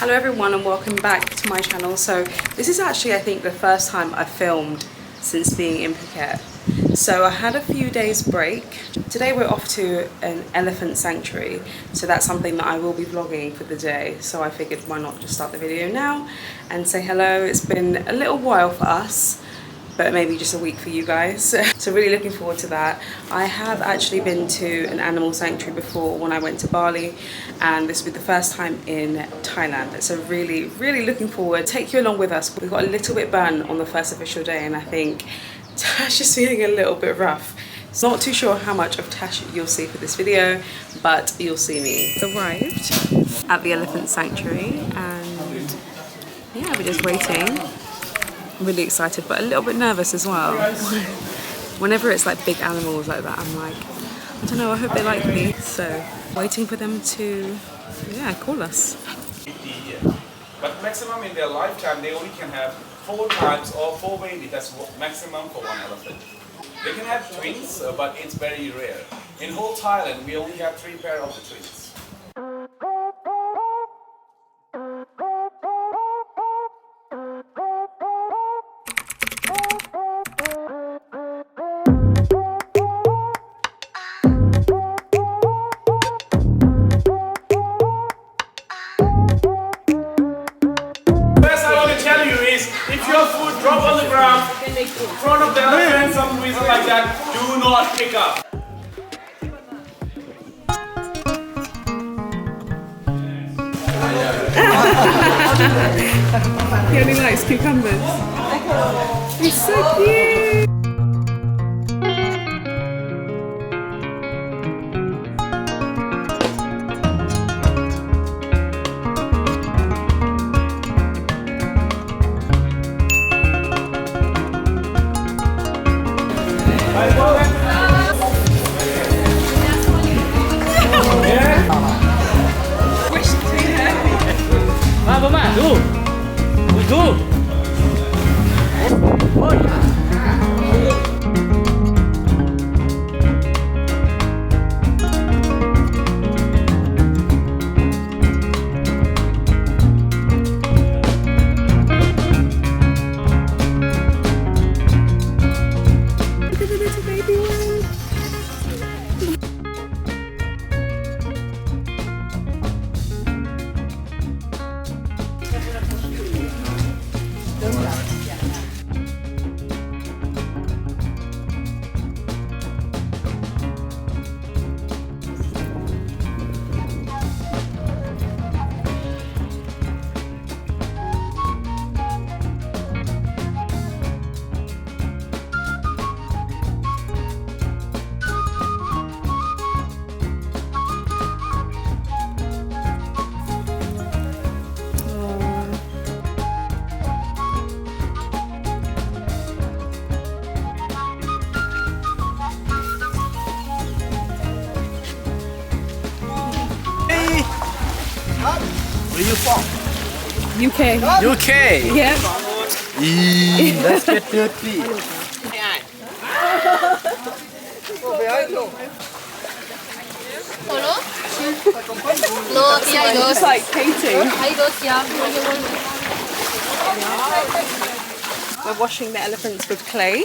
Hello everyone and welcome back to my channel. So this is actually, I think, the first time I've filmed since being in Phuket. So I had a few days break. Today we're off to an elephant sanctuary. So that's something that I will be vlogging for the day. So I figured why not just start the video now and say hello. It's been a little while for us, but maybe just a week for you guys. So really looking forward to that. I have actually been to an animal sanctuary before when I went to Bali, and this will be the first time in Thailand. So really looking forward. Take you along with us. We got a little bit burnt on the first official day, and I think Tash is feeling a little bit rough. So not too sure how much of Tash you'll see for this video, but you'll see me. Arrived at the elephant sanctuary, and yeah, we're just waiting. Really excited, but a little bit nervous as well. Whenever it's like big animals like that, I'm like, I don't know, I hope they like me. So waiting for them to, yeah, call us. But maximum in their lifetime, they only can have 4 times or 4 babies. That's maximum for one elephant. They can have twins, but it's very rare. In whole Thailand, we only have 3 pairs of the twins. If your food drop on the ground in front of the elephant, some reason like that, do not pick up. He only likes cucumbers. He's so cute. Where are you from? UK. UK? Yeah. Let's get dirty. It's like Katie. We're washing the elephants with clay.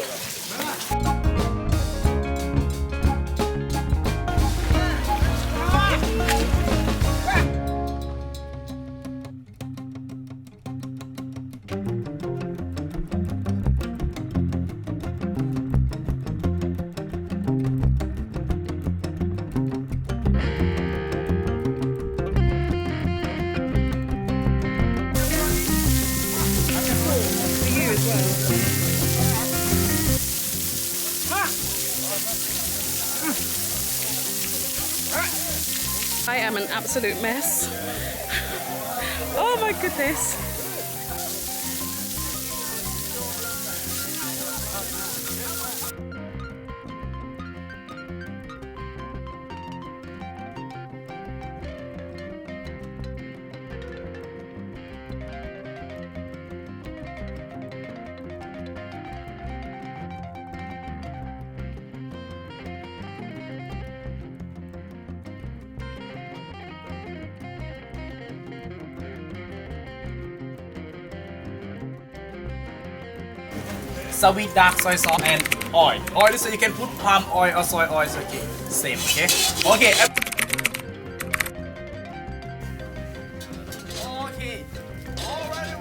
I am an absolute mess. Oh my goodness. sweet dark soy sauce and oil. Oil, so you can put palm oil or soy oil. So okay, same. Okay. Okay. Okay. All right.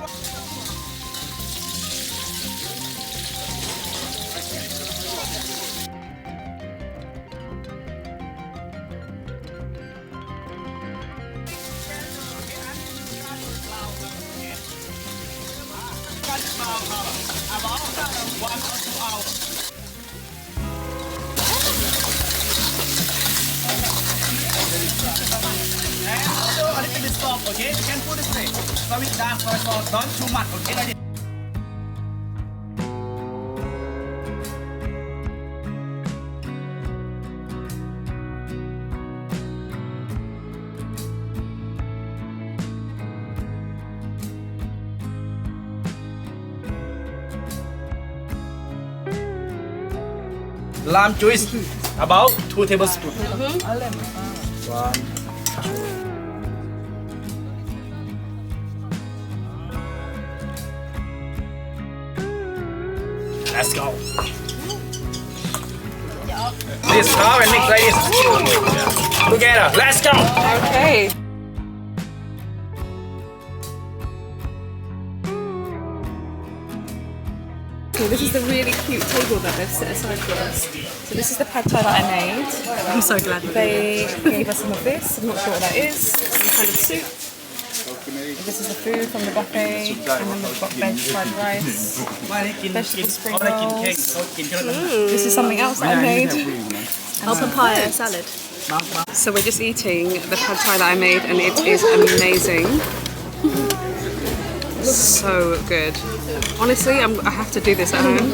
And also a little bit soft, okay? You can put it straight. So with dark soy sauce, don't too much, okay? Like this. Lime juice, about 2 tablespoons. One, two. Let's go. This now and mix like this. Together. Let's go. Okay. Okay, this is the really cute table that they've set aside for us. So this is the pad thai that I made. I'm so glad. They gave us some of this. I'm not sure what that is. Some kind of soup. This is the food from the buffet, and then we've got veg fried rice, vegetable spring rolls. This is something else that I made. Oh, papaya salad. So we're just eating the pad thai that I made, and it is amazing. So good. Honestly, I have to do this at home.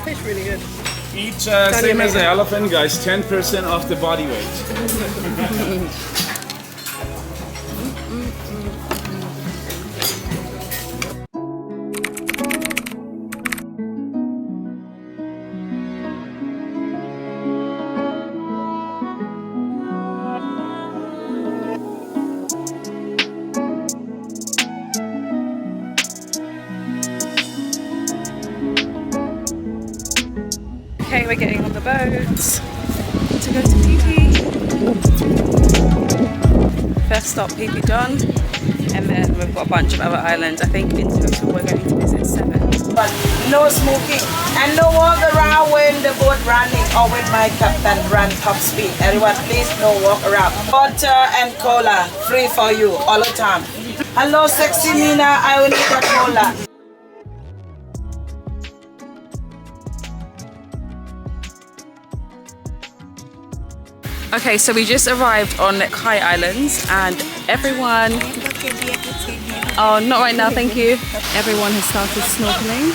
Tastes really good. Each same as the elephant, guys. 10% of the body weight. Okay, we're getting on the boat to go to Phiphi. First stop, Phiphi done, and then we've got a bunch of other islands. I think in total we're going to visit 7. But no smoking and no walk around when the boat running or when my captain run top speed. Everyone please no walk around. Water and cola free for you all the time. Hello sexy Nina, I will need a cola. Okay, so we just arrived on Kai Islands and everyone... Oh, not right now, thank you. Everyone has started snorkeling.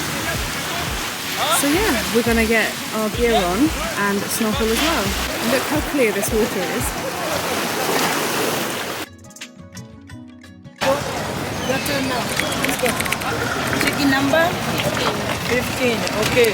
So yeah, we're gonna get our gear on and snorkel as well. Look how clear this water is. Your turn now. Let's go. Chicken number 15. Okay.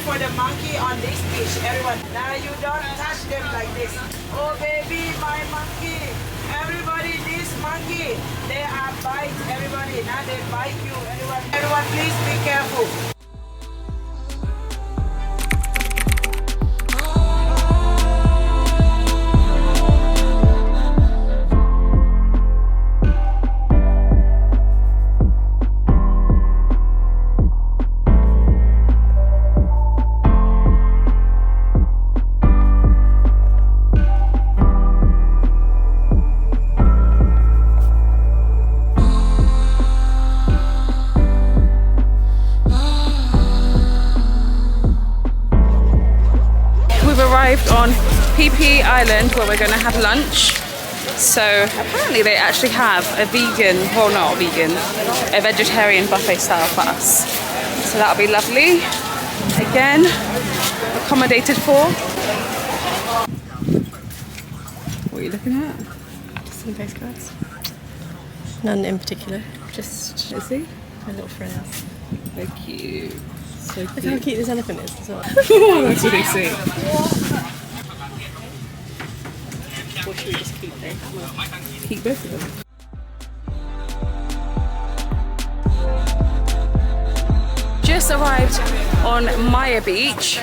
For the monkey on this beach, everyone. Now you don't touch them like this. Oh baby, my monkey. Everybody, this monkey. They are bite everybody. Now they bite you. Everyone please be careful. on Phiphi Island where we're going to have lunch. So apparently they actually have a vegan, well not vegan, a vegetarian buffet style for us. So that'll be lovely. Again, accommodated for. What are you looking at? Some postcards. None in particular. Just Let's see. my little friends. So cute. So Look how cute. cute this elephant is as well. That's really sweet. Or should we just keep them? Keep both of them. Just arrived on Maya Beach.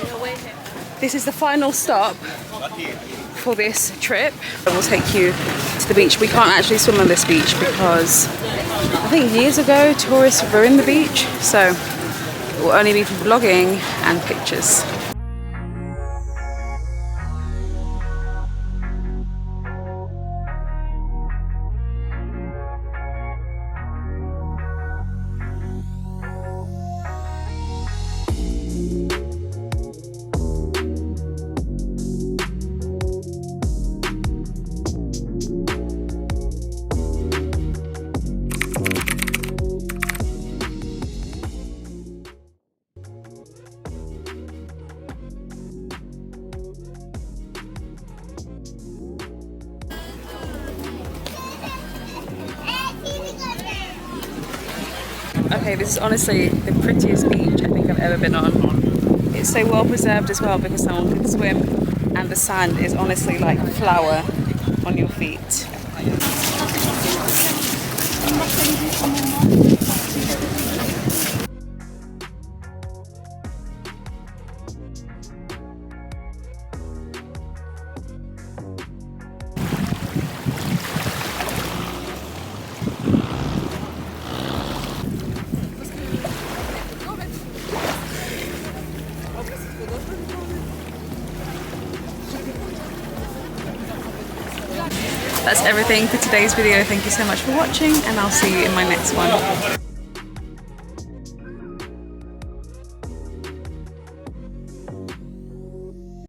This is the final stop for this trip. We'll take you to the beach. We can't actually swim on this beach because I think years ago tourists ruined the beach, so it will only be for vlogging and pictures. Okay, this is honestly the prettiest beach I think I've ever been on. It's so well preserved as well because no one can swim, and the sand is honestly like flour on your feet. That's everything for today's video. Thank you so much for watching, and I'll see you in my next one.